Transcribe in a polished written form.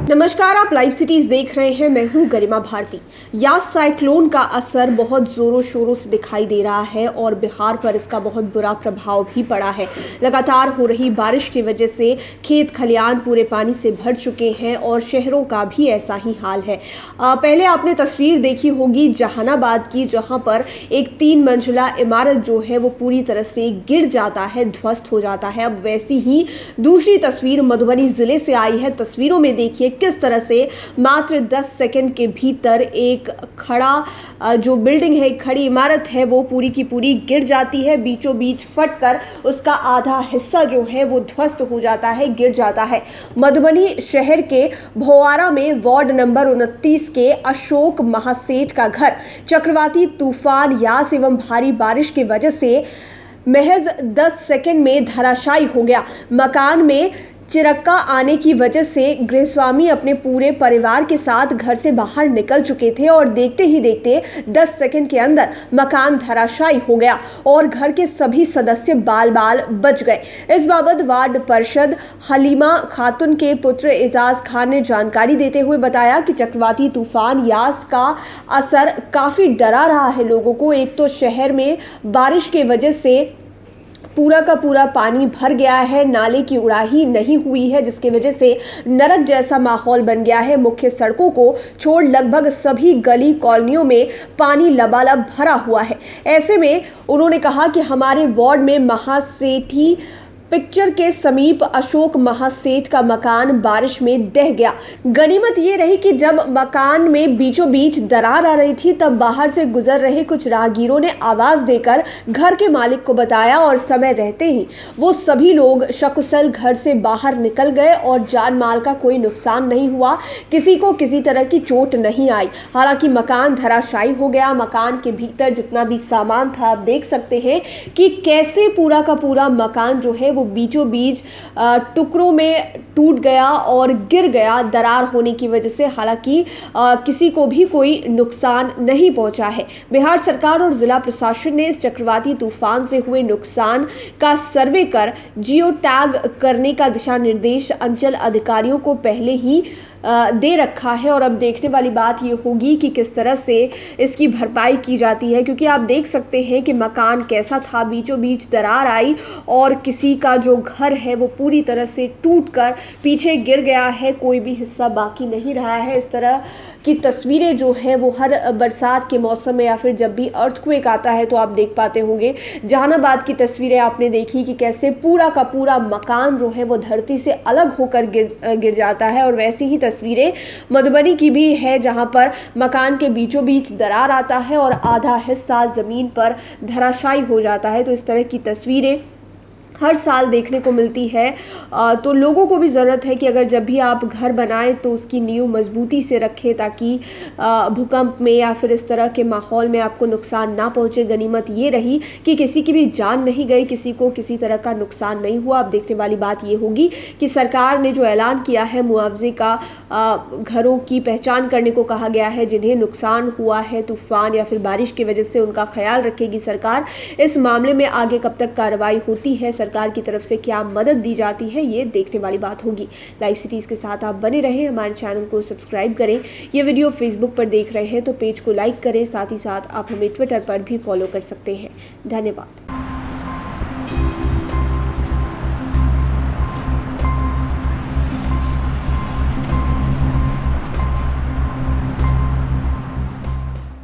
नमस्कार, आप live cities देख रहे हैं। मैं हूं गरिमा भारती। यास साइक्लोन का असर बहुत जोरों शोरों से दिखाई दे रहा है और बिहार पर इसका बहुत बुरा प्रभाव भी पड़ा है। लगातार हो रही बारिश की वजह से खेत खलियान पूरे पानी से भर चुके हैं और शहरों का भी ऐसा ही हाल है। पहले आपने तस्वीर देखी होगी जहानाबाद की, जहां पर एक 3 मंजिला इमारत जो है वो पूरी तरह से गिर जाता है, ध्वस्त हो जाता है। अब वैसी ही दूसरी तस्वीर मधुबनी जिले से आई है। तस्वीरों में देखिए किस तरह से मात्र 10 सेकंड के भीतर एक खड़ा जो बिल्डिंग है, खड़ी इमारत है, वो पूरी की पूरी गिर जाती है। बीचों बीच फटकर उसका आधा हिस्सा जो है वो ध्वस्त हो जाता है, गिर जाता है। मधुबनी शहर के भोआरा में वार्ड नंबर 29 के अशोक महासेठ का घर चक्रवाती तूफान यास एवं भारी बारिश की वजह से महज 10 सेकंड में धराशायी हो गया। मकान में चिरक्का आने की वजह से गृहस्वामी अपने पूरे परिवार के साथ घर से बाहर निकल चुके थे और देखते ही देखते 10 सेकंड के अंदर मकान धराशायी हो गया और घर के सभी सदस्य बाल बाल बच गए। इस बाबत वार्ड पार्षद हलीमा खातून के पुत्र एजाज खान ने जानकारी देते हुए बताया कि चक्रवाती तूफान यास का असर काफ़ी डरा रहा है लोगों को। एक तो शहर में बारिश की वजह से पूरा का पूरा पानी भर गया है, नाले की उड़ाही नहीं हुई है, जिसकी वजह से नरक जैसा माहौल बन गया है। मुख्य सड़कों को छोड़ लगभग सभी गली कॉलोनियों में पानी लबालब भरा हुआ है। ऐसे में उन्होंने कहा कि हमारे वार्ड में महासेठी पिक्चर के समीप अशोक महासेठ का मकान बारिश में दह गया। गनीमत ये रही कि जब मकान में बीचों बीच दरार आ रही थी तब बाहर से गुजर रहे कुछ राहगीरों ने आवाज देकर घर के मालिक को बताया और समय रहते ही वो सभी लोग सकुशल घर से बाहर निकल गए और जान माल का कोई नुकसान नहीं हुआ। किसी को किसी तरह की चोट नहीं आई। हालांकि मकान धराशायी हो गया। मकान के भीतर जितना भी सामान था, आप देख सकते हैं कि कैसे पूरा का पूरा मकान जो है वो बीचों बीच टुकड़ों में टूट गया और गिर गया दरार होने की वजह से। हालांकि किसी को भी कोई नुकसान नहीं पहुंचा है। बिहार सरकार और जिला प्रशासन ने इस चक्रवाती तूफान से हुए नुकसान का सर्वे कर जियो टैग करने का दिशा निर्देश अंचल अधिकारियों को पहले ही दे रखा है और अब देखने वाली बात ये होगी कि किस तरह से इसकी भरपाई की जाती है, क्योंकि आप देख सकते हैं कि मकान कैसा था, बीचों बीच दरार आई और किसी का जो घर है वो पूरी तरह से टूटकर पीछे गिर गया है, कोई भी हिस्सा बाकी नहीं रहा है। इस तरह की तस्वीरें जो है वो हर बरसात के मौसम में या फिर जब भी अर्थक्वेक आता है तो आप देख पाते होंगे। जहानाबाद की तस्वीरें आपने देखी कि कैसे पूरा का पूरा मकान जो है वो धरती से अलग होकर गिर जाता है, और वैसी ही तस्वीरें मधुबनी की भी है जहां पर मकान के बीचों बीच दरार आता है और आधा हिस्सा ज़मीन पर धराशायी हो जाता है। तो इस तरह की तस्वीरें हर साल देखने को मिलती है। तो लोगों को भी ज़रूरत है कि अगर जब भी आप घर बनाएं तो उसकी नींव मजबूती से रखें ताकि भूकंप में या फिर इस तरह के माहौल में आपको नुकसान ना पहुंचे। गनीमत ये रही कि किसी की भी जान नहीं गई, किसी को किसी तरह का नुकसान नहीं हुआ। अब देखने वाली बात ये होगी कि सरकार ने जो ऐलान किया है मुआवजे का, घरों की पहचान करने को कहा गया है जिन्हें नुकसान हुआ है तूफान या फिर बारिश की वजह से, उनका ख्याल रखेगी सरकार। इस मामले में आगे कब तक कार्रवाई होती है, सरकार की तरफ से क्या मदद दी जाती है, ये देखने वाली बात होगी। लाइव सिटीज के साथ आप बने रहें, हमारे चैनल को सब्सक्राइब करें। ये वीडियो फेसबुक पर देख रहे हैं तो पेज को लाइक करें, साथ ही साथ आप हमें ट्विटर पर भी फॉलो कर सकते हैं। धन्यवाद।